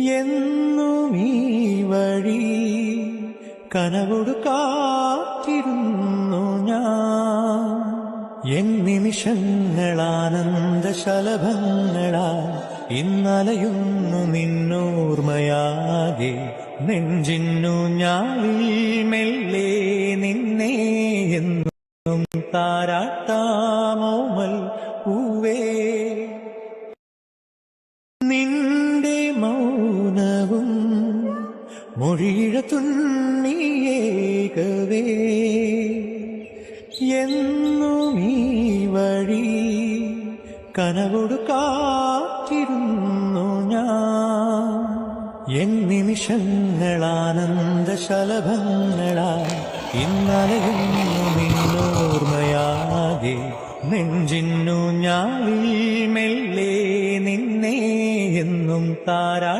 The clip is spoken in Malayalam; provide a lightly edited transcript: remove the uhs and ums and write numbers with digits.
എന്നും ഈ വഴി കനവോടു കാത്തിരുന്നു ഞാൻ. എൻ നിമിഷങ്ങളാനന്ദശലഭങ്ങളാ ഇന്നലയുന്നു നിന്നോർമ്മയാകെ. നെഞ്ചിന്നു ഞാളിൽ മെല്ലെ നിന്നെ എന്നും താരാട്ടാമോമൽ പൂവേ. നിന്റെ മൗനവും മൊഴിയിഴ തുന്നിയേകവേ. എന്നും ഈ വഴി കനവോടു കാത്തിരുന്നു ഞാൻ. എൻ നിമിഷങ്ങളാനന്ദശലഭങ്ങളാ ഇന്നലയുന്നു നിന്നോർമ്മയാകെ. നെഞ്ചിന്നു ഞാളിൽ മെല്ലെ നിന്നെ എന്നും താരാ